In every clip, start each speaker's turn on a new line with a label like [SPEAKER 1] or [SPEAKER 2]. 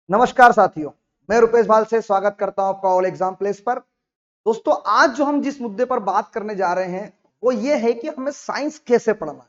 [SPEAKER 1] नमस्कार साथियों, मैं रुपेश भाल से स्वागत करता हूं आपका ऑल एग्जाम प्लेस पर। दोस्तों, आज जो हम जिस मुद्दे पर बात करने जा रहे हैं वो ये है कि हमें साइंस कैसे पढ़ना है।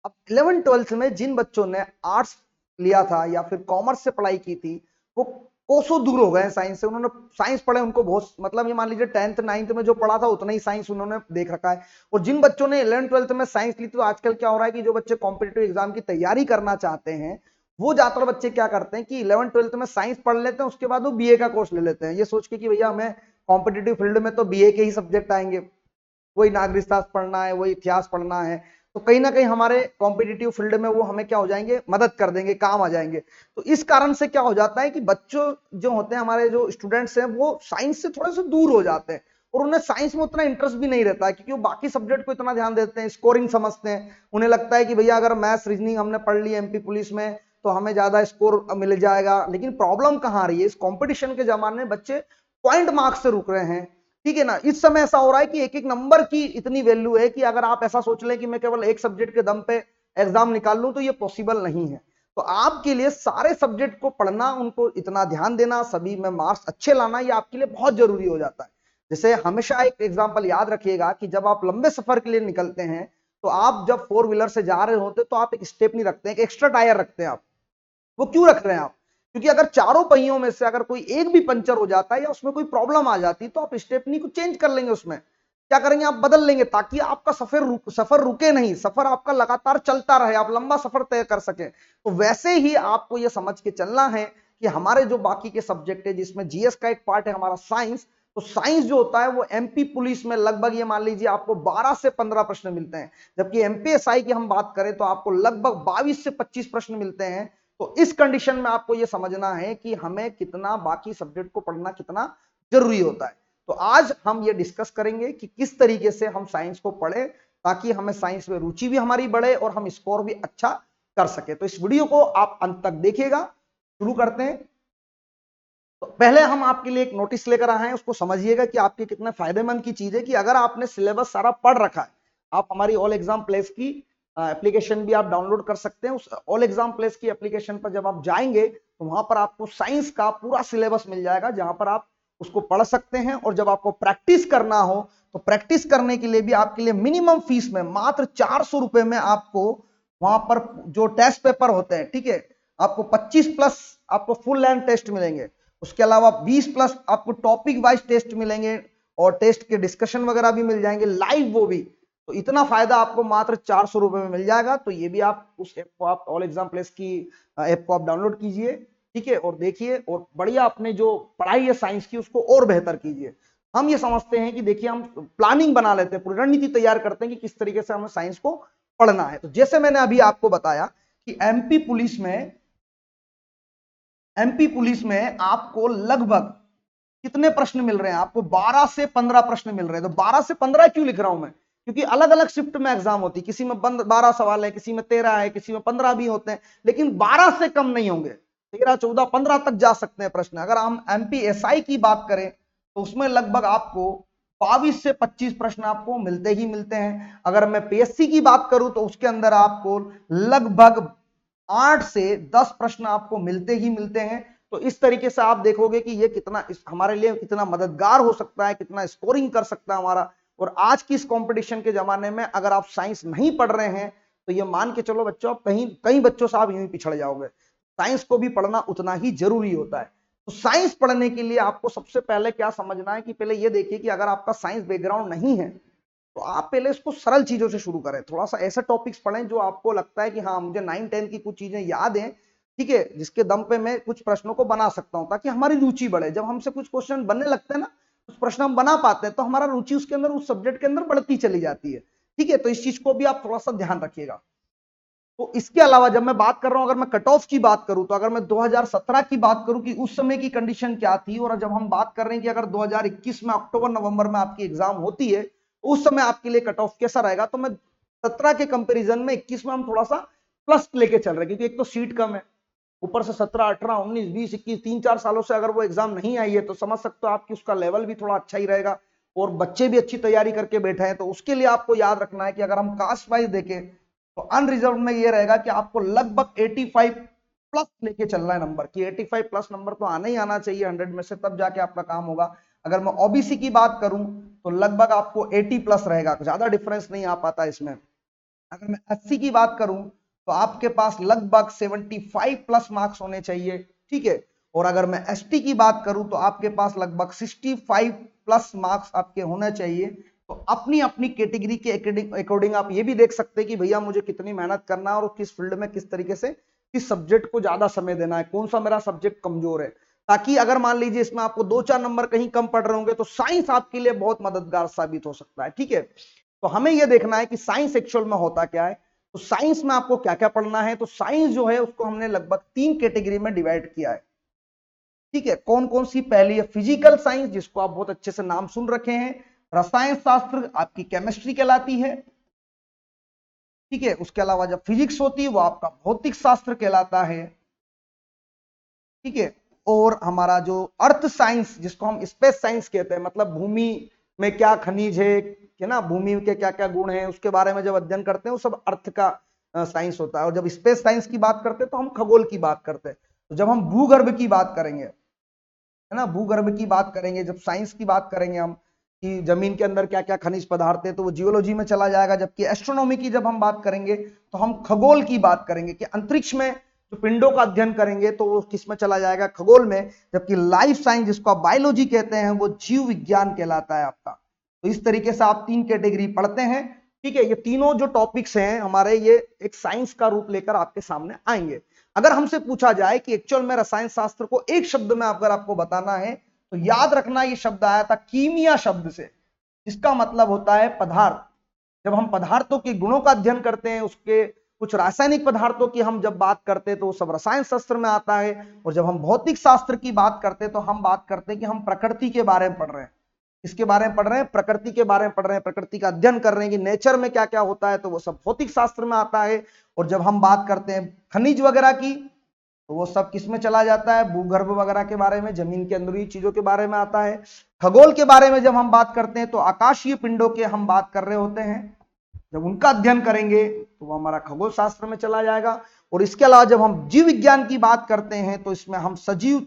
[SPEAKER 1] अब 11 12th में जिन बच्चों ने आर्ट्स लिया था या फिर कॉमर्स से पढ़ाई की थी वो कोसों दूर हो गए हैं साइंस से। उन्होंने साइंस पढ़े, उनको बहुत मतलब ये मान लीजिए 10th 9th में जो पढ़ा था उतना ही साइंस उन्होंने देख रखा है। और जिन बच्चों ने 11 12th में साइंस ली तो आजकल क्या हो रहा है कि जो बच्चे कॉम्पिटेटिव एग्जाम की तैयारी करना चाहते हैं वो ज्यादातर बच्चे क्या करते हैं कि 11 12th में साइंस पढ़ लेते हैं, उसके बाद वो बीए का कोर्स ले लेते हैं ये सोच के कि भैया हमें कॉम्पिटेटिव फील्ड में तो बीए के ही सब्जेक्ट आएंगे, वही नागरिक शास्त्र पढ़ना है, वही इतिहास पढ़ना है, तो कहीं ना कहीं हमारे कॉम्पिटिटिव फील्ड में वो हमें क्या हो जाएंगे, मदद कर देंगे, काम आ जाएंगे। तो इस कारण से क्या हो जाता है कि बच्चों जो होते हैं, हमारे जो स्टूडेंट्स हैं, वो साइंस से थोड़े से दूर हो जाते हैं और उन्हें साइंस में उतना इंटरेस्ट भी नहीं रहता है क्योंकि वो बाकी सब्जेक्ट को इतना ध्यान देते हैं, स्कोरिंग समझते हैं। उन्हें लगता है कि भैया अगर मैथ्स रीजनिंग हमने पढ़ ली एमपी पुलिस में तो हमें ज्यादा स्कोर मिल जाएगा। लेकिन प्रॉब्लम कहाँ आ रही है, इस कंपटीशन के जमाने में बच्चे पॉइंट मार्क्स से रुक रहे हैं। ठीक है ना। इस समय ऐसा हो रहा है कि एक एक नंबर की इतनी वैल्यू है कि अगर आप ऐसा सोच लें कि मैं केवल एक सब्जेक्ट के दम पे एग्जाम निकाल लूं तो ये पॉसिबल नहीं है। तो आपके लिए सारे सब्जेक्ट को पढ़ना, उनको इतना ध्यान देना, सभी में मार्क्स अच्छे लाना, ये आपके लिए बहुत जरूरी हो जाता है। जैसे हमेशा एक एग्जाम्पल याद रखिएगा कि जब आप लंबे सफर के लिए निकलते हैं तो आप जब फोर व्हीलर से जा रहे होते तो आप एक स्टेप नहीं रखते हैं, एक एक्स्ट्रा टायर रखते हैं आप। वो क्यों रख रहे हैं आप? क्योंकि अगर चारों पहियों में से अगर कोई एक भी पंचर हो जाता है या उसमें कोई प्रॉब्लम आ जाती है तो आप स्टेपनी को चेंज कर लेंगे, उसमें क्या करेंगे, आप बदल लेंगे ताकि आपका सफर रुके नहीं, सफर आपका लगातार चलता रहे, आप लंबा सफर तय कर सके। तो वैसे ही आपको यह समझ के चलना है कि हमारे जो बाकी के सब्जेक्ट है जिसमें जीएस का एक पार्ट है हमारा साइंस, तो साइंस जो होता है वो एमपी पुलिस में लगभग ये मान लीजिए आपको 12 से 15 प्रश्न मिलते हैं, जबकि एमपीएसआई की हम बात करें तो आपको लगभग 22 से 25 प्रश्न मिलते हैं। तो इस कंडीशन में आपको यह समझना है कि हमें कितना बाकी सब्जेक्ट को पढ़ना कितना जरूरी होता है। तो आज हम ये डिस्कस करेंगे कि किस तरीके से हम साइंस को पढ़े ताकि हमें साइंस में रुचि भी हमारी बढ़े और हम स्कोर भी अच्छा कर सके। तो इस वीडियो को आप अंत तक देखिएगा। शुरू करते हैं। तो पहले हम आपके लिए एक नोटिस लेकर आए हैं, उसको समझिएगा कि आपके कितने फायदेमंद की चीज है कि अगर आपने सिलेबस सारा पढ़ रखा है, आप हमारी ऑल एग्जाम प्लेस की एप्लीकेशन भी आप डाउनलोड कर सकते हैं। उस ऑल एग्जाम प्लेस की एप्लीकेशन पर जब आप जाएंगे तो वहां पर आपको साइंस का पूरा सिलेबस मिल जाएगा जहां पर आप उसको पढ़ सकते हैं। और जब आपको प्रैक्टिस करना हो तो प्रैक्टिस करने के लिए भी आपके लिए मिनिमम फीस में मात्र 400 रुपए में आपको वहां पर जो टेस्ट पेपर होते हैं, ठीक है, आपको 25 प्लस आपको फुल लेंथ टेस्ट मिलेंगे, उसके अलावा 20 प्लस आपको टॉपिक वाइज टेस्ट मिलेंगे और टेस्ट के डिस्कशन वगैरह भी मिल जाएंगे लाइव, वो भी। तो इतना फायदा आपको मात्र 400 रुपए में मिल जाएगा। तो ये भी आप उस ऐप को, आप ऑल एग्जाम प्लेस की ऐप को आप डाउनलोड कीजिए, ठीक है, और देखिए और बढ़िया अपने जो पढ़ाई है साइंस की उसको और बेहतर कीजिए। हम ये समझते हैं कि देखिए हम प्लानिंग बना लेते हैं, पूरी रणनीति तैयार करते हैं कि किस तरीके से हमें साइंस को पढ़ना है। तो जैसे मैंने अभी आपको बताया कि एमपी पुलिस में आपको लगभग कितने प्रश्न मिल रहे हैं, आपको 12 से 15 प्रश्न मिल रहे हैं। तो 12 से 15 क्यों लिख रहा हूं मैं, क्योंकि अलग अलग शिफ्ट में एग्जाम होती है, किसी में 12 सवाल है, किसी में 13 है, किसी में 15 भी होते हैं, लेकिन 12 से कम नहीं होंगे, 13 14 15 तक जा सकते हैं प्रश्न। अगर हम एमपीएसआई की बात करें तो उसमें लगभग आपको 22 से 25 प्रश्न आपको मिलते ही मिलते हैं। अगर मैं पीएससी की बात करूं तो उसके अंदर आपको लगभग 8 से 10 प्रश्न आपको मिलते ही मिलते हैं। तो इस तरीके से आप देखोगे कि ये कितना हमारे लिए कितना मददगार हो सकता है, कितना स्कोरिंग कर सकता है हमारा। और आज की इस कंपटीशन के जमाने में अगर आप साइंस नहीं पढ़ रहे हैं तो ये मान के चलो बच्चों, आप कहीं कई बच्चों से आप यूं ही पिछड़ जाओगे। साइंस को भी पढ़ना उतना ही जरूरी होता है। तो साइंस पढ़ने के लिए आपको सबसे पहले क्या समझना है कि पहले ये देखिए कि अगर आपका साइंस बैकग्राउंड नहीं है तो आप पहले इसको सरल चीजों से शुरू करें, थोड़ा सा ऐसे टॉपिक्स पढ़ें जो आपको लगता है कि हाँ मुझे 9 10 की कुछ चीजें याद हैं, ठीक है, जिसके दम पे मैं कुछ प्रश्नों को बना सकता हूं ताकि हमारी रुचि बढ़े। जब हमसे कुछ क्वेश्चन बनने लगते हैं ना, कुछ प्रश्न हम बना पाते हैं तो हमारा रुचि उसके अंदर, उस सब्जेक्ट के अंदर बढ़ती चली जाती है। ठीक है, तो इस चीज को भी आप थोड़ा सा ध्यान रखिएगा। तो इसके अलावा जब मैं बात कर रहा हूं, अगर मैं कट ऑफ की बात करूं तो अगर मैं 2017 की बात करूं कि उस समय की कंडीशन क्या थी, और जब हम बात कर रहे हैं कि अगर 2021 में अक्टूबर नवंबर में आपकी एग्जाम होती है तो उस समय आपके लिए कट ऑफ कैसा रहेगा, तो मैं 17 के कंपैरिजन में 21 में हम थोड़ा सा प्लस लेके चल रहे हैं, क्योंकि एक तो सीट कम है, ऊपर से 17 18 19 20 21 3 4 सालों से अगर वो एग्जाम नहीं आई है तो समझ सकते हो आपकी उसका लेवल भी थोड़ा अच्छा ही रहेगा और बच्चे भी अच्छी तैयारी करके बैठे हैं। तो उसके लिए आपको याद रखना है कि अगर हम कास्ट वाइज देखें तो अनरिजर्व में ये रहेगा कि आपको लगभग 85 प्लस लेके चलना है नंबर कि 85 प्लस नंबर तो आना ही आना चाहिए 100 में से, तब जाके आपका काम होगा। अगर मैं ओबीसी की बात करूं तो लगभग आपको 80 प्लस रहेगा, ज्यादा डिफरेंस नहीं आ पाता इसमें। अगर मैं एससी की बात करूं तो आपके पास लगभग 75 प्लस मार्क्स होने चाहिए, ठीक है। और अगर मैं एसटी की बात करूं तो आपके पास लगभग 65 प्लस मार्क्स आपके होने चाहिए। तो अपनी अपनी कैटेगरी के अकॉर्डिंग आप ये भी देख सकते हैं कि भैया मुझे कितनी मेहनत करना है और किस फील्ड में किस तरीके से किस सब्जेक्ट को ज्यादा समय देना है, कौन सा मेरा सब्जेक्ट कमजोर है, ताकि अगर मान लीजिए इसमें आपको 2-4 नंबर कहीं कम पड़ रहे होंगे तो साइंस आपके लिए बहुत मददगार साबित हो सकता है, ठीक है। तो हमें यह देखना है कि साइंस एक्चुअल में होता क्या है। तो साइंस में आपको क्या क्या पढ़ना है, तो साइंस जो है उसको हमने लगभग 3 कैटेगरी में डिवाइड किया है, ठीक है। कौन कौन सी? पहली है फिजिकल साइंस, जिसको आप बहुत अच्छे से नाम सुन रखे हैं। रसायन शास्त्र आपकी केमिस्ट्री कहलाती है, ठीक है। उसके अलावा जब फिजिक्स होती है वो आपका भौतिक शास्त्र कहलाता है, ठीक है। और हमारा जो अर्थ साइंस, जिसको हम स्पेस साइंस कहते हैं, मतलब भूमि में क्या खनिज है ना, भूमि के क्या क्या गुण हैं, उसके बारे में जब अध्ययन करते हैं वो सब अर्थ का साइंस होता है। और जब स्पेस साइंस की बात करते हैं तो हम खगोल की बात करते हैं। तो जब हम भूगर्भ की बात करेंगे, है ना, भूगर्भ की बात करेंगे, जब साइंस की बात करेंगे हम कि जमीन के अंदर क्या क्या खनिज पदार्थ है, तो वो जियोलॉजी में चला जाएगा। जबकि एस्ट्रोनॉमी की जब हम बात करेंगे तो हम खगोल की बात करेंगे कि अंतरिक्ष में जो पिंडों का अध्ययन करेंगे तो वो किस में चला जाएगा, खगोल में। जबकि लाइफ साइंस, जिसको आप बायोलॉजी कहते हैं, वो जीव विज्ञान कहलाता है आपका। तो इस तरीके से आप 3 कैटेगरी पढ़ते हैं, ठीक है। ये तीनों जो टॉपिक्स हैं हमारे, ये एक साइंस का रूप लेकर आपके सामने आएंगे। अगर हमसे पूछा जाए कि एक्चुअल में रसायन शास्त्र को एक शब्द में अगर आपको बताना है तो याद रखना ये शब्द आया था कीमिया शब्द से, इसका मतलब होता है पदार्थ। जब हम पदार्थों के गुणों का अध्ययन करते हैं, उसके कुछ रासायनिक पदार्थों की हम जब बात करते हैं तो वो सब रसायन शास्त्र में आता है। और जब हम भौतिक शास्त्र की बात करते हैं तो हम बात करते हैं कि हम प्रकृति के बारे में पढ़ रहे हैं। इसके बारे में पढ़ रहे हैं, प्रकृति के बारे में पढ़ रहे हैं, प्रकृति का अध्ययन कर रहे हैं कि नेचर में क्या क्या होता है, तो वो सब भौतिक शास्त्र में आता है। और जब हम बात करते हैं खनिज वगैरह की तो वो सब किस में चला जाता है, भूगर्भ वगैरह के बारे में, जमीन के अंदरूनी चीजों के बारे में आता है। खगोल के बारे में जब हम बात करते हैं तो आकाशीय पिंडों के हम बात कर रहे होते हैं, जब उनका अध्ययन करेंगे तो वो हमारा खगोल शास्त्र में चला जाएगा। और इसके अलावा जब हम जीव विज्ञान की बात करते हैं तो इसमें हम सजीव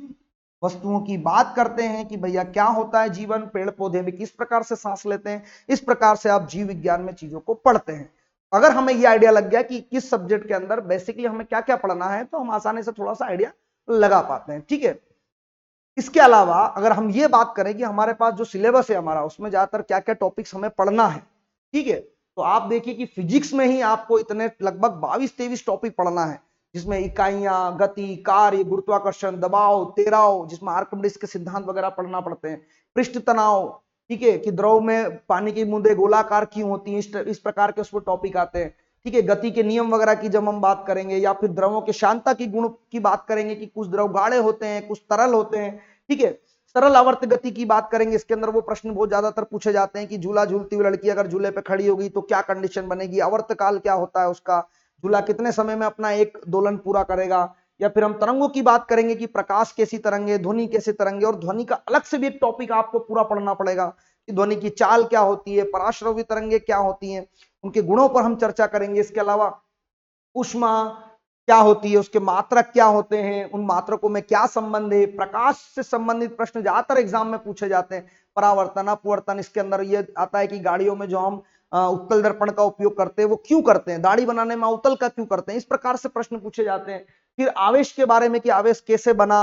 [SPEAKER 1] वस्तुओं की बात करते हैं कि भैया क्या होता है जीवन, पेड़ पौधे भी किस प्रकार से सांस लेते हैं। इस प्रकार से आप जीव विज्ञान में चीजों को पढ़ते हैं। अगर हमें यह आइडिया लग गया कि किस सब्जेक्ट के अंदर बेसिकली हमें क्या क्या पढ़ना है, तो हम आसानी से थोड़ा सा आइडिया लगा पाते हैं, ठीक है। इसके अलावा अगर हम ये बात करें कि हमारे पास जो सिलेबस है हमारा, उसमें ज्यादातर क्या क्या टॉपिक्स हमें पढ़ना है, ठीक है। तो आप देखिए कि फिजिक्स में ही आपको इतने लगभग 22-23 टॉपिक पढ़ना है, जिसमें इकाइयां, गति, कार्य, गुरुत्वाकर्षण, दबाव, तेराव, जिसमें आर्किमिडीज के सिद्धांत वगैरह पढ़ना पड़ते हैं, पृष्ठ तनाव, ठीक है, कि द्रव में पानी की बूंदें गोलाकार क्यों होती हैं, इस प्रकार के उसमें टॉपिक आते हैं, ठीक है। गति के नियम वगैरह की जब हम बात करेंगे, या फिर द्रवों के शांतता की गुण की बात करेंगे कि कुछ द्रव गाढ़े होते हैं, कुछ तरल होते हैं, ठीक है। सरल आवर्त गति की बात करेंगे, इसके अंदर वो प्रश्न बहुत ज्यादातर पूछे जाते हैं कि झूला झूलती हुई लड़की अगर झूले पे खड़ी होगी तो क्या कंडीशन बनेगी, आवर्त काल क्या होता है उसका, झूला कितने समय में अपना एक दोलन पूरा करेगा। या फिर हम तरंगों की बात करेंगे कि प्रकाश कैसी तरंगे, ध्वनि कैसे तरंगे, और ध्वनि का अलग से भी एक टॉपिक आपको पूरा पढ़ना पड़ेगा कि ध्वनि की चाल क्या होती है, पराश्रव्य तरंगे क्या होती हैं, उनके गुणों पर हम चर्चा करेंगे। इसके अलावा ऊष्मा क्या होती है, उसके मात्रक क्या होते हैं, उन मात्रकों में क्या संबंध है, प्रकाश से संबंधित प्रश्न ज्यादातर एग्जाम में पूछे जाते हैं। परावर्तन, अपवर्तन, इसके अंदर ये आता है कि गाड़ियों में जो हम उत्तल दर्पण का उपयोग करते हैं वो क्यों करते हैं, दाढ़ी बनाने में उत्तल का क्यों करते हैं, इस प्रकार से प्रश्न पूछे जाते हैं। फिर आवेश के बारे में कि आवेश कैसे बना,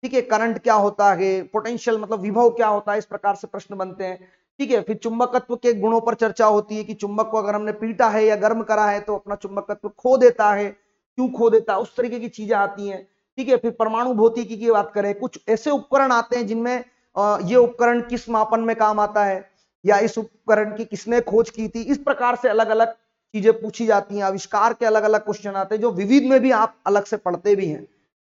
[SPEAKER 1] ठीक है, करंट क्या होता है, पोटेंशियल मतलब विभव क्या होता है, इस प्रकार से प्रश्न बनते हैं, ठीक है। फिर चुंबकत्व के गुणों पर चर्चा होती है कि चुंबक को अगर हमने पीटा है या गर्म करा है तो अपना चुंबकत्व खो देता है, क्यों खो देता है, उस तरीके की चीजें आती हैं, ठीक है। फिर परमाणु भौतिकी की बात करें, कुछ ऐसे उपकरण आते हैं जिनमें ये उपकरण किस मापन में काम आता है, या इस उपकरण की किसने खोज की थी, इस प्रकार से अलग अलग चीजें पूछी जाती हैं। आविष्कार के अलग अलग क्वेश्चन आते हैं जो विविध में भी आप अलग से पढ़ते भी हैं।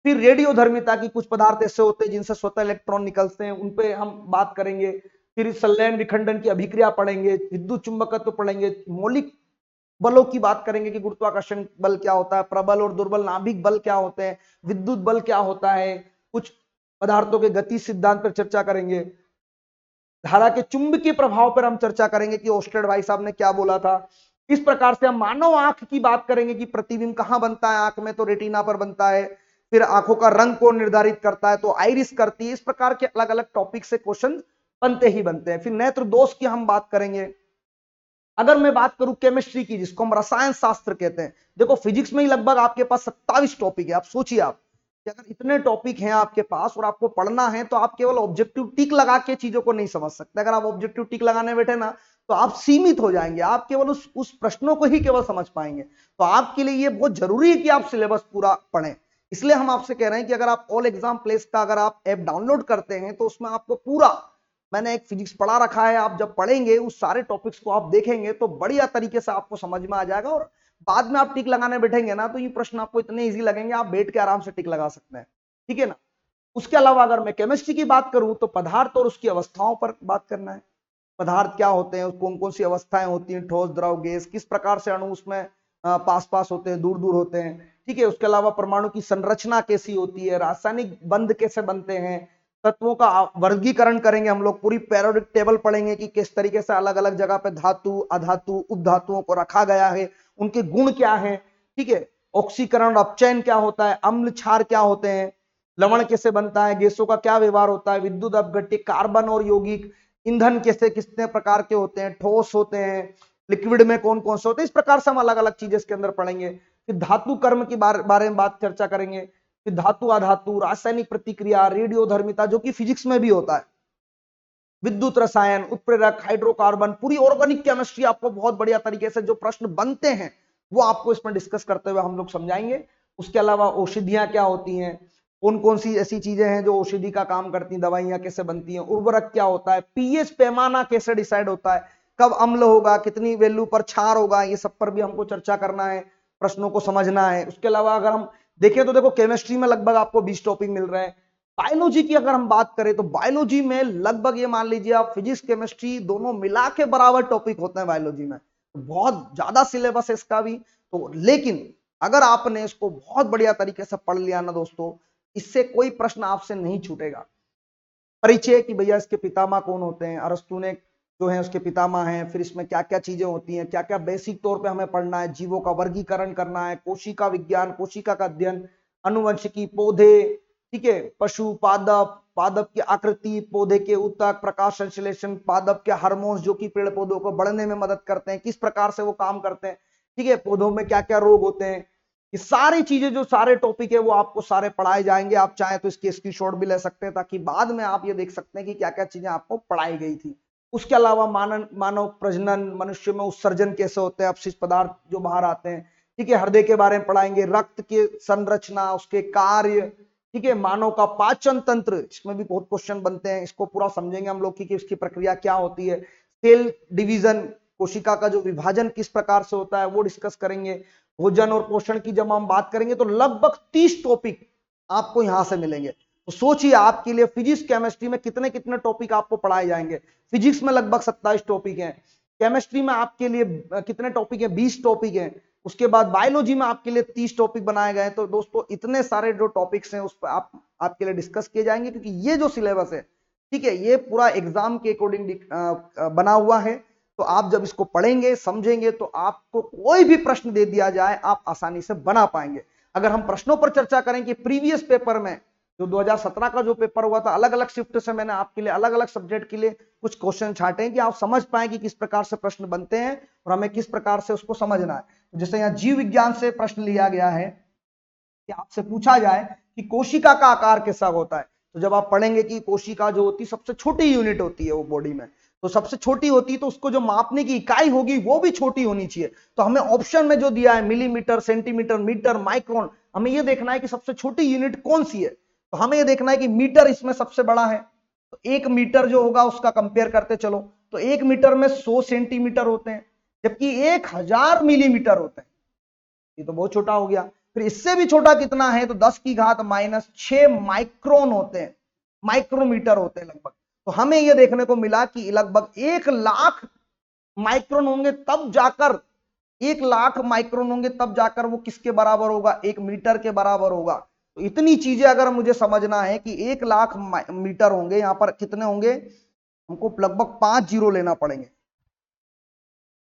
[SPEAKER 1] फिर रेडियोधर्मिता की, कुछ पदार्थ ऐसे होते हैं जिनसे स्वतः इलेक्ट्रॉन निकलते हैं, उन पे हम बात करेंगे। फिर संलयन विखंडन की अभिक्रिया पढ़ेंगे, विद्युत चुंबकत्व पढ़ेंगे, मौलिक बलों की बात करेंगे कि गुरुत्वाकर्षण बल क्या होता है, प्रबल और दुर्बल नाभिक बल क्या होते हैं, विद्युत बल क्या होता है, कुछ पदार्थों के गति सिद्धांत पर चर्चा करेंगे, धारा के चुंबकीय प्रभाव पर हम चर्चा करेंगे कि ओस्टेड भाई साहब ने क्या बोला था। इस प्रकार से हम मानव आंख की बात करेंगे कि प्रतिबिंब कहां बनता है आंख में, तो रेटिना पर बनता है, फिर आंखों का रंग कौन निर्धारित करता है, तो आइरिस करती है। इस प्रकार के अलग अलग टॉपिक से क्वेश्चन बनते ही बनते हैं। फिर नेत्र दोष की हम बात करेंगे। अगर मैं बात करूं केमिस्ट्री की, जिसको हम रसायन शास्त्र कहते हैं, देखो फिजिक्स में ही लगभग आपके पास 27 टॉपिक है। आप सोचिए, आप कि अगर इतने टॉपिक हैं आपके पास और आपको पढ़ना है, तो आप केवल ऑब्जेक्टिव टिक लगा के चीजों को नहीं समझ सकते। अगर आप ऑब्जेक्टिव टिक लगाने बैठे ना, तो आप सीमित हो जाएंगे, आप केवल उस प्रश्नों को ही केवल समझ पाएंगे। तो आपके लिए ये बहुत जरूरी है कि आप सिलेबस पूरा पढ़ें। इसलिए हम आपसे कह रहे हैं कि अगर आप ऑल एग्जाम प्लेस का अगर आप ऐप डाउनलोड करते हैं, तो उसमें आपको पूरा, मैंने एक फिजिक्स पढ़ा रखा है, आप जब पढ़ेंगे उस सारे टॉपिक्स को आप देखेंगे तो बढ़िया तरीके से आपको समझ में आ जाएगा। और बाद में आप टिक लगाने बैठेंगे ना, तो ये प्रश्न आपको इतने इजी लगेंगे, आप बैठ के आराम से टिक लगा सकते हैं। ठीक है ना। उसके अलावा अगर मैं केमिस्ट्री की बात करूं, तो पदार्थ और उसकी अवस्थाओं पर बात करना है। पदार्थ क्या होते हैं, कौन कौन सी अवस्थाएं होती हैं, ठोस द्रव गैस, किस प्रकार से अणु उसमें पास पास होते हैं, दूर दूर होते हैं। ठीक है। उसके अलावा परमाणु की संरचना कैसी होती है, रासायनिक बंध कैसे बनते हैं, तत्वों का वर्गीकरण करेंगे हम लोग, पूरी पेरियोडिक टेबल पढ़ेंगे कि किस तरीके से अलग अलग जगह पे धातु, अधातु, उपधातुओं को रखा गया है, उनके गुण क्या है। ठीक है। ऑक्सीकरण, अपचयन क्या होता है, अम्ल क्षार क्या होते हैं, लवण कैसे बनता है, गैसों का क्या व्यवहार होता है, विद्युत अपघट्य, कार्बन और यौगिक, ईंधन कैसे कितने प्रकार के होते हैं, ठोस होते हैं, लिक्विड में कौन कौन से होते हैं। इस प्रकार से हम अलग अलग चीजें इसके अंदर पढ़ेंगे। फिर धातु कर्म के बारे में बात चर्चा करेंगे। फिर धातु अधातु, रासायनिक प्रतिक्रिया, रेडियोधर्मिता जो कि फिजिक्स में भी होता है, विद्युत रसायन, उत्प्रेरक, हाइड्रोकार्बन, पूरी ऑर्गेनिक केमिस्ट्री आपको बहुत बढ़िया तरीके से जो प्रश्न बनते हैं वो आपको इसमें डिस्कस करते हुए हम लोग समझाएंगे। उसके अलावा औषधियां क्या होती हैं, कौन कौन सी ऐसी चीजें हैं जो औषधि का काम करती हैं, दवाइयां कैसे बनती हैं, उर्वरक क्या होता है, पीएच पैमाना कैसे डिसाइड होता है, कब अम्ल होगा, कितनी वैल्यू पर क्षार होगा, ये सब पर भी हमको चर्चा करना है, प्रश्नों को समझना है। उसके अलावा अगर हम देखें तो देखो केमिस्ट्री में लगभग आपको 20 टॉपिक मिल रहे हैं। बायोलॉजी की अगर हम बात करें, तो बायोलॉजी में लगभग ये मान लीजिए आप फिजिक्स केमिस्ट्री दोनों मिला के बराबर टॉपिक होते हैं बायोलॉजी में। तो बहुत ज्यादा सिलेबस है इसका भी। तो लेकिन अगर आपने इसको बहुत बढ़िया तरीके से पढ़ लिया ना दोस्तों, इससे कोई प्रश्न आपसे नहीं छूटेगा। परिचय कि भैया इसके पितामह कौन होते हैं, अरस्तु ने जो है उसके पितामह हैं, फिर इसमें क्या क्या चीजें होती हैं, क्या क्या बेसिक तौर पे हमें पढ़ना है, जीवों का वर्गीकरण करना है, कोशिका विज्ञान, कोशिका का अध्ययन, अनुवंशिकी, पौधे, ठीक है, पशु, पादप, पादप की आकृति, पौधे के ऊतक, प्रकाश संश्लेषण, पादप के हार्मोन्स जो कि पेड़ पौधों को बढ़ने में मदद करते हैं, किस प्रकार से वो काम करते हैं। ठीक है। पौधों में क्या क्या रोग होते हैं, ये सारी चीजें जो सारे टॉपिक है वो आपको सारे पढ़ाए जाएंगे। आप चाहें तो इसकी स्क्रीनशॉट भी ले सकते हैं, ताकि बाद में आप ये देख सकते हैं कि क्या क्या चीजें आपको पढ़ाई गई थी। उसके अलावा मानव प्रजनन, मनुष्य में उत्सर्जन कैसे होते हैं, अपशिष्ट पदार्थ जो बाहर आते हैं। ठीक है। हृदय के बारे में पढ़ाएंगे, रक्त की संरचना, उसके कार्य। ठीक है। मानव का पाचन तंत्र, इसमें भी बहुत क्वेश्चन बनते हैं, इसको पूरा समझेंगे हम लोग कि इसकी प्रक्रिया क्या होती है। सेल डिवीजन, कोशिका का जो विभाजन किस प्रकार से होता है वो डिस्कस करेंगे। भोजन और पोषण की जब हम बात करेंगे, तो लगभग 30 टॉपिक आपको यहां से मिलेंगे। तो सोचिए आपके लिए फिजिक्स केमिस्ट्री में कितने कितने टॉपिक आपको पढ़ाए जाएंगे। फिजिक्स में लगभग 27 टॉपिक हैं, केमिस्ट्री में आपके लिए कितने टॉपिक है, 20 टॉपिक है। उसके बाद बायोलॉजी में आपके लिए 30 टॉपिक बनाए गए। तो दोस्तों इतने सारे जो टॉपिक्स हैं उस पर आपके लिए डिस्कस किए जाएंगे, क्योंकि ये जो सिलेबस है, ठीक है, ये पूरा एग्जाम के अकॉर्डिंग बना हुआ है। तो आप जब इसको पढ़ेंगे, समझेंगे, तो आपको कोई भी प्रश्न दे दिया जाए आप आसानी से बना पाएंगे। अगर हम प्रश्नों पर चर्चा करें कि प्रीवियस पेपर में जो 2017 का जो पेपर हुआ था, अलग अलग शिफ्ट से मैंने आपके लिए अलग अलग सब्जेक्ट के लिए कुछ क्वेश्चन छांटे हैं कि आप समझ पाए कि किस प्रकार से प्रश्न बनते हैं और हमें किस प्रकार से उसको समझना है। तो जैसे यहाँ जीव विज्ञान से प्रश्न लिया गया है कि आपसे पूछा जाए कि कोशिका का आकार कैसा होता है। तो जब आप पढ़ेंगे कि कोशिका जो होती है सबसे छोटी यूनिट होती है वो बॉडी में, तो सबसे छोटी होती है, तो उसको जो मापने की इकाई होगी वो भी छोटी होनी चाहिए। तो हमें ऑप्शन में जो दिया है मिलीमीटर, सेंटीमीटर, मीटर, माइक्रोन, हमें ये देखना है कि सबसे छोटी यूनिट कौन सी है। तो हमें ये देखना है कि मीटर इसमें सबसे बड़ा है, तो 1 मीटर जो होगा उसका कंपेयर करते चलो, तो 1 मीटर में 100 सेंटीमीटर होते हैं, जबकि 1000 मिलीमीटर होते हैं। ये तो बहुत छोटा हो गया। फिर इससे भी छोटा कितना है, तो 10 की घात -6 माइक्रोन होते हैं, माइक्रोमीटर होते हैं लगभग। तो हमें यह देखने को मिला कि लगभग 1 लाख माइक्रोन होंगे तब जाकर, 1 लाख माइक्रोन होंगे तब जाकर वो किसके बराबर होगा, 1 मीटर के बराबर होगा। तो इतनी चीजें अगर मुझे समझना है कि 1 लाख मीटर होंगे, यहां पर कितने होंगे, हमको लगभग 5 जीरो लेना पड़ेंगे।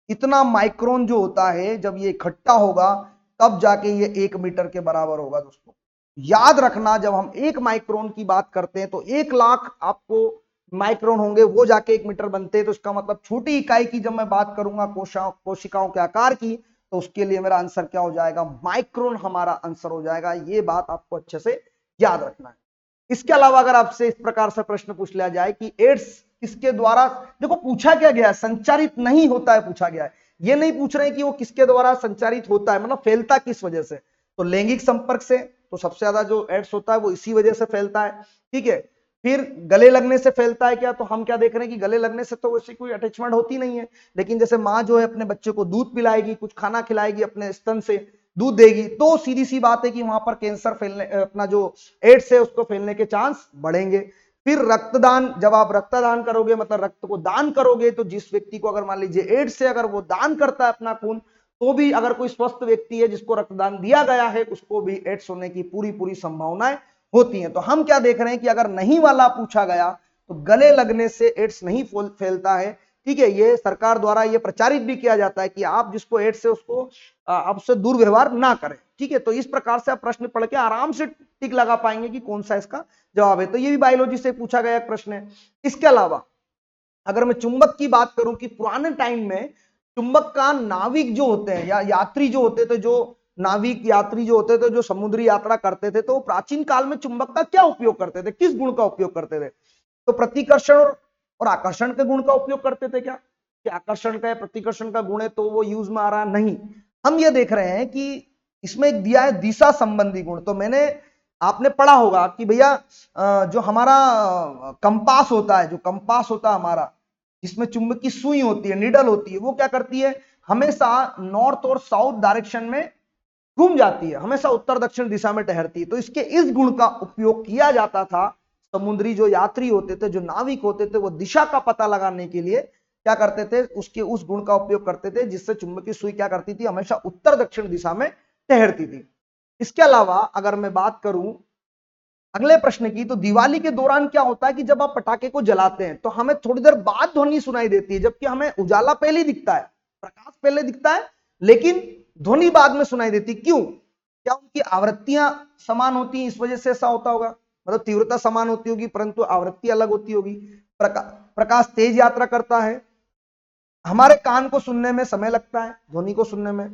[SPEAKER 1] इतना माइक्रोन जो होता है, जब ये इकट्ठा होगा तब जाके ये 1 मीटर के बराबर होगा दोस्तों। याद रखना, जब हम 1 माइक्रोन की बात करते हैं तो 1 लाख आपको माइक्रोन होंगे, वो जाके 1 मीटर बनते हैं। तो इसका मतलब छोटी इकाई की जब मैं बात करूंगा कोशिकाओं के आकार की, तो उसके लिए मेरा आंसर क्या हो जाएगा, माइक्रोन हमारा आंसर हो जाएगा। ये बात आपको अच्छे से याद रखना है। इसके अलावा अगर आपसे इस प्रकार से प्रश्न पूछ लिया जाए कि एड्स किसके द्वारा, देखो पूछा क्या गया है, संचारित नहीं होता है पूछा गया है, ये नहीं पूछ रहे कि वो किसके द्वारा संचारित होता है, मतलब फैलता किस वजह से। तो लैंगिक संपर्क से, तो सबसे ज्यादा जो एड्स होता है वो इसी वजह से फैलता है, ठीक है। फिर गले लगने से फैलता है क्या, तो हम क्या देख रहे हैं कि गले लगने से तो वैसे कोई अटैचमेंट होती नहीं है, लेकिन जैसे माँ जो है अपने बच्चे को दूध पिलाएगी, कुछ खाना खिलाएगी, अपने स्तन से दूध देगी, तो सीधी सी बात है कि वहां पर कैंसर फैलने, अपना जो एड्स है उसको फैलने के चांस बढ़ेंगे। फिर रक्तदान, जब आप रक्तदान करोगे मतलब रक्त को दान करोगे, तो जिस व्यक्ति को अगर मान लीजिए एड्स से अगर वो दान करता है अपना खून, तो भी अगर कोई स्वस्थ व्यक्ति है जिसको रक्तदान दिया गया है, उसको भी एड्स होने की पूरी पूरी संभावनाएं होती हैं। तो हम क्या देख रहे हैं कि अगर नहीं वाला पूछा गया तो गले लगने से एड्स नहीं फैलता है, ठीक है। ये सरकार द्वारा ये प्रचारित भी किया जाता है कि आप जिसको एड्स है उसको आपसे दुर्व्यवहार ना करें, ठीक है। तो इस प्रकार से आप प्रश्न पढ़ के आराम से टिक लगा पाएंगे कि कौन सा इसका जवाब है। तो ये भी बायोलॉजी से पूछा गया एक प्रश्न है। इसके अलावा अगर मैं चुंबक की बात करूं कि पुराने टाइम में चुंबक का नाविक जो होते हैं या यात्री जो होते थे, जो नाविक यात्री जो होते थे, जो समुद्री यात्रा करते थे, तो प्राचीन काल में चुंबक का क्या उपयोग करते थे, किस गुण का उपयोग करते थे। तो प्रतिकर्षण और आकर्षण के गुण का उपयोग करते थे क्या, कि आकर्षण का या प्रतिकर्षण का गुण है तो वो यूज में आ रहा नहीं। हम ये देख रहे हैं कि इसमें एक दिया है दिशा संबंधी गुण। तो मैंने आपने पढ़ा होगा कि भैया जो हमारा कंपास होता है, जो कंपास होता है हमारा, जिसमें चुंबक की सुई होती है, निडल होती है, वो क्या करती है, हमेशा नॉर्थ और साउथ डायरेक्शन में घूम जाती है, हमेशा उत्तर दक्षिण दिशा में ठहरती है। तो इसके इस गुण का उपयोग किया जाता था। समुद्री जो यात्री होते थे, जो नाविक होते थे, वो दिशा का पता लगाने के लिए क्या करते थे, उसके उस गुण का उपयोग करते थे, जिससे चुंबकीय सुई क्या करती थी, हमेशा उत्तर दक्षिण दिशा में ठहरती थी। इसके अलावा अगर मैं बात करूं अगले प्रश्न की, तो दिवाली के दौरान क्या होता है कि जब आप पटाखे को जलाते हैं तो हमें थोड़ी देर बाद ध्वनि सुनाई देती है, जबकि हमें उजाला पहले दिखता है, प्रकाश पहले दिखता है, लेकिन ध्वनि बाद में सुनाई देती। क्यों, क्या उनकी आवृत्तियां समान होती हैं, इस वजह से ऐसा होता होगा, मतलब तीव्रता समान होती होगी परंतु आवृत्ति अलग होती होगी। प्रकाश तेज यात्रा करता है, हमारे कान को सुनने में समय लगता है, ध्वनि को सुनने में,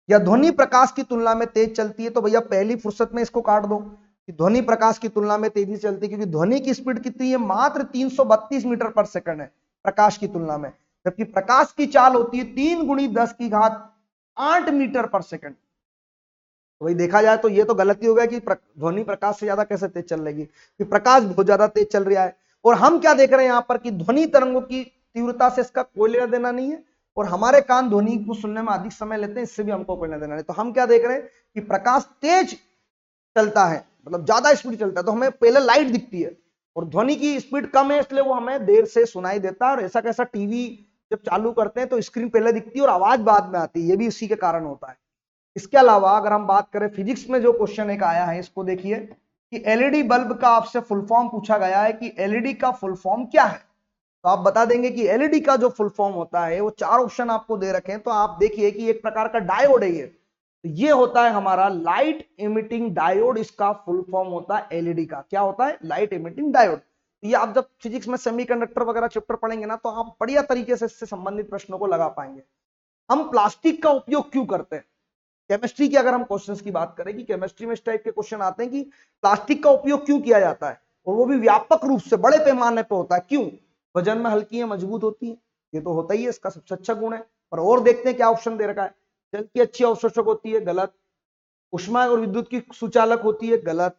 [SPEAKER 1] या ध्वनि प्रकाश की तुलना में तेज चलती है। तो भैया पहली फुर्सत में इसको काट दो कि ध्वनि प्रकाश की तुलना में तेजी चलती है, क्योंकि ध्वनि की स्पीड कितनी है, मात्र 332 मीटर पर सेकंड है प्रकाश की तुलना में, जबकि प्रकाश की चाल होती है 3 गुणी 10 की घात 8 मीटर पर सेकंड। तो वही देखा जाए तो ये तो गलती हो गया कि ध्वनि प्रकाश से ज्यादा कैसे तेज चल रही, कि प्रकाश बहुत ज्यादा तेज चल रहा है। और हम क्या देख रहे हैं यहाँ पर कि ध्वनि तरंगों की तीव्रता से इसका कोई लेना देना नहीं है, और हमारे कान ध्वनि को सुनने में अधिक समय लेते हैं, इससे भी हमको कोई लेना देना नहीं। तो हम क्या देख रहे हैं कि प्रकाश तेज चलता है, मतलब ज्यादा स्पीड चलता है, तो हमें पहले लाइट दिखती है, और ध्वनि की स्पीड कम है इसलिए वो हमें देर से सुनाई देता है। और ऐसा कैसा टीवी जब चालू करते हैं तो स्क्रीन पहले दिखती है और आवाज बाद में आती है, ये भी इसी के कारण होता है। इसके अलावा अगर हम बात करें फिजिक्स में जो क्वेश्चन एक आया है, इसको देखिए कि एलईडी बल्ब का आपसे फुल फॉर्म पूछा गया है कि एलईडी का फुल फॉर्म क्या है। तो आप बता देंगे कि एलईडी का जो फुल फॉर्म होता है, वो 4 ऑप्शन आपको दे रखे हैं। तो आप देखिए कि एक प्रकार का डायोड है ये होता है हमारा लाइट इमिटिंग डायोड, इसका फुल फॉर्म होता है एलईडी का। क्या होता है, लाइट इमिटिंग डायोड। ये आप जब फिजिक्स में सेमीकंडक्टर वगैरह चैप्टर पढ़ेंगे ना, तो आप बढ़िया तरीके से इससे संबंधित प्रश्नों को लगा पाएंगे। हम प्लास्टिक का उपयोग क्यों करते हैं, केमिस्ट्री की अगर हम क्वेश्चंस की बात करें कि केमिस्ट्री में इस टाइप के क्वेश्चन आते हैं कि प्लास्टिक का उपयोग क्यों किया जाता है, और वो भी व्यापक रूप से बड़े पैमाने पर होता है। क्यों, वजन में हल्की है, मजबूत होती है, ये तो होता ही है, इसका सबसे अच्छा गुण है। पर और देखते हैं क्या ऑप्शन दे रखा है, जल की अच्छी अवशोषक होती है, गलत। उष्मा और विद्युत की सुचालक होती है, गलत।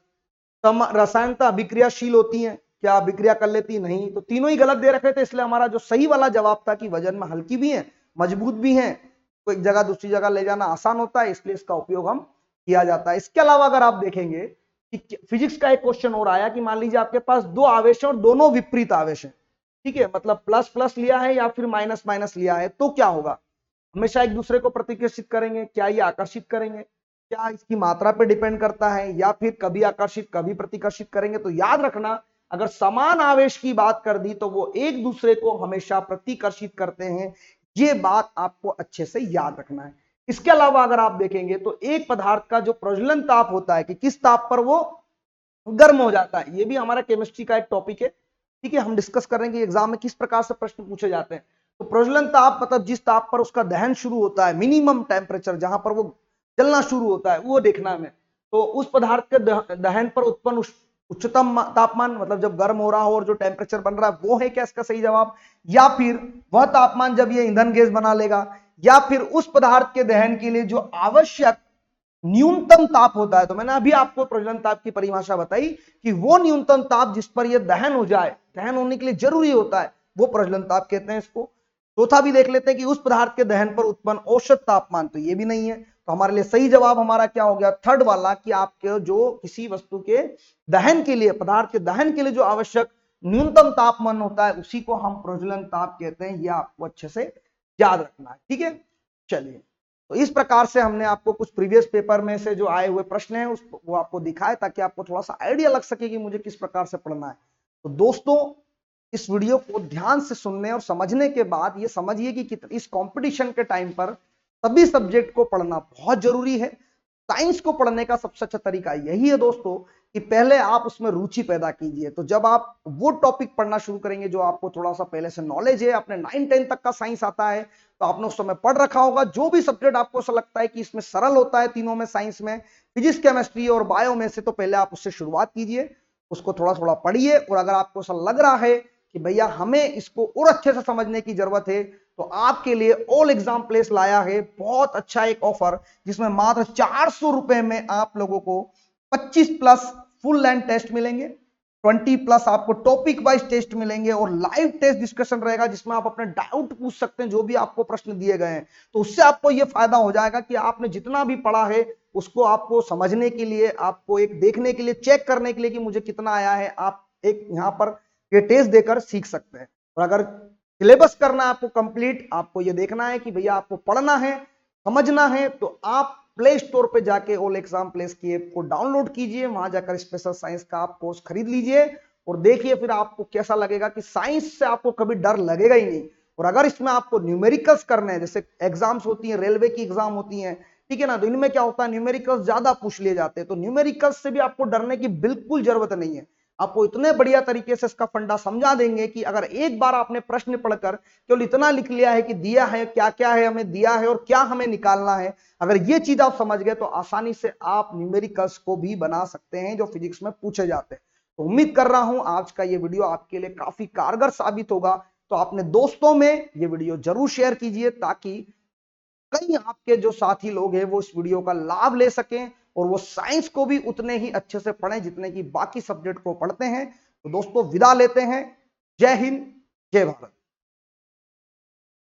[SPEAKER 1] रसायनता अभिक्रियाशील होती है, क्या अभिक्रिया कर लेती, नहीं। तो तीनों ही गलत दे रखे थे, इसलिए हमारा जो सही वाला जवाब था कि वजन में हल्की भी है, मजबूत भी है, तो एक जगह दूसरी जगह ले जाना आसान होता है, इसलिए इसका उपयोग हम किया जाता है। इसके अलावा अगर आप देखेंगे कि फिजिक्स का एक क्वेश्चन और आया कि मान लीजिए आपके पास 2 आवेश है और दोनों विपरीत आवेश है, ठीक है, मतलब प्लस प्लस लिया है या फिर माइनस माइनस लिया है, तो क्या होगा, हमेशा एक दूसरे को प्रतिकर्षित करेंगे, क्या ये आकर्षित करेंगे, क्या इसकी मात्रा पे डिपेंड करता है, या फिर कभी आकर्षित कभी प्रतिकर्षित करेंगे। तो याद रखना, अगर समान आवेश की बात कर दी तो वो एक दूसरे को हमेशा प्रतिकर्षित करते हैं, ये बात आपको अच्छे से याद रखना है। इसके अलावा अगर आप देखेंगे तो एक पदार्थ का जो प्रज्वलन ताप होता है कि किस ताप पर वो गर्म हो जाता है, ये भी हमारा केमिस्ट्री का एक टॉपिक है। ठीक है, हम डिस्कस करेंगे एग्जाम में किस प्रकार से प्रश्न पूछे जाते हैं। तो प्रज्वलन ताप मतलब जिस ताप पर उसका दहन शुरू होता है, मिनिमम टेम्परेचर जहां पर वो जलना शुरू होता है, वो देखना है। तो उस पदार्थ के दहन पर उत्पन्न उच्चतम तापमान मतलब जब गर्म हो रहा हो और जो टेम्परेचर बन रहा है वो है क्या इसका सही जवाब, या फिर वह तापमान जब ये ईंधन गैस बना लेगा, या फिर उस पदार्थ के दहन के लिए जो आवश्यक न्यूनतम ताप होता है। तो मैंने अभी आपको प्रज्वलन ताप की परिभाषा बताई कि वो न्यूनतम ताप जिस पर यह दहन हो जाए, दहन होने के लिए जरूरी होता है, वो प्रज्वलन ताप कहते हैं इसको। चौथा भी देख लेते हैं कि उस पदार्थ के दहन पर उत्पन्न औसत तापमान, तो ये भी नहीं है। तो हमारे लिए सही जवाब हमारा क्या हो गया, थर्ड वाला, कि आपके जो किसी वस्तु के दहन के लिए, पदार्थ के दहन के लिए जो आवश्यक न्यूनतम तापमान होता है उसी को हम प्रज्वलन ताप कहते हैं। यह आपको अच्छे से याद रखना है। ठीक है, चलिए, तो इस प्रकार से हमने आपको कुछ प्रीवियस पेपर में से जो आए हुए प्रश्न हैं वो आपको दिखाए, ताकि आपको थोड़ा सा आइडिया लग सके कि मुझे किस प्रकार से पढ़ना है। तो दोस्तों, इस वीडियो को ध्यान से सुनने और समझने के बाद ये समझिए कि इस कंपटीशन के टाइम पर सभी सब्जेक्ट को पढ़ना बहुत जरूरी है। साइंस को पढ़ने का सबसे अच्छा तरीका यही है दोस्तों कि पहले आप उसमें रुचि पैदा कीजिए। तो जब आप वो टॉपिक पढ़ना शुरू करेंगे जो आपको थोड़ा सा पहले से नॉलेज है, अपने 9-10 तक का साइंस आता है तो आपने उस समय पढ़ रखा होगा, जो भी सब्जेक्ट आपको ऐसा लगता है कि इसमें सरल होता है तीनों में, साइंस में, फिजिक्स, केमिस्ट्री और बायो में से, तो पहले आप उससे शुरुआत कीजिए, उसको थोड़ा थोड़ा पढ़िए। और अगर आपको ऐसा लग रहा है कि भैया हमें इसको और अच्छे से समझने की जरूरत है, तो आपके लिए ऑल एग्जाम प्लेस लाया है बहुत अच्छा एक ऑफर, जिसमें मात्र 400 रुपए में आप लोगों को 25 प्लस फुल लेंथ टेस्ट मिलेंगे, 20 प्लस आपको टॉपिक वाइज टेस्ट मिलेंगे, और लाइव टेस्ट डिस्कशन रहेगा जिसमें आप अपने डाउट पूछ सकते हैं जो भी आपको प्रश्न दिए गए हैं। तो उससे आपको यह फायदा हो जाएगा कि आपने जितना भी पढ़ा है उसको आपको समझने के लिए, आपको एक देखने के लिए, चेक करने के लिए कि मुझे कितना आया है, आप एक यहाँ पर ये टेस्ट देकर सीख सकते हैं। और अगर सिलेबस करना है आपको कंप्लीट, आपको ये देखना है कि भैया आपको पढ़ना है, समझना है, तो आप प्ले स्टोर पे जाके ऑल एग्जाम प्लेस की ऐप को डाउनलोड कीजिए, वहां जाकर स्पेशल साइंस का आप कोर्स खरीद लीजिए और देखिए फिर आपको कैसा लगेगा कि साइंस से आपको कभी डर लगेगा ही नहीं। और अगर इसमें आपको न्यूमेरिकल्स करने हैं, जैसे एग्जाम्स होती हैं, रेलवे की एग्जाम होती है, ठीक है ना, तो इनमें क्या होता है, न्यूमेरिकल्स ज्यादा पूछ लिए जाते हैं। तो न्यूमेरिकल्स से भी आपको डरने की बिल्कुल जरूरत नहीं है। आपको इतने बढ़िया तरीके से इसका फंडा समझा देंगे कि अगर एक बार आपने प्रश्न पढ़कर केवल इतना लिख लिया है कि दिया है, क्या क्या है हमें दिया है और क्या हमें निकालना है, अगर ये चीज आप समझ गए तो आसानी से आप न्यूमेरिकल्स को भी बना सकते हैं जो फिजिक्स में पूछे जाते हैं। तो उम्मीद कर रहा हूं आज का ये वीडियो आपके लिए काफी कारगर साबित होगा। तो अपने दोस्तों में ये वीडियो जरूर शेयर कीजिए ताकि कई आपके जो साथी लोग हैं वो इस वीडियो का लाभ ले सकें और वो साइंस को भी उतने ही अच्छे से पढ़ें जितने की बाकी सब्जेक्ट को पढ़ते हैं। तो दोस्तों, विदा लेते हैं। जय हिंद, जय भारत।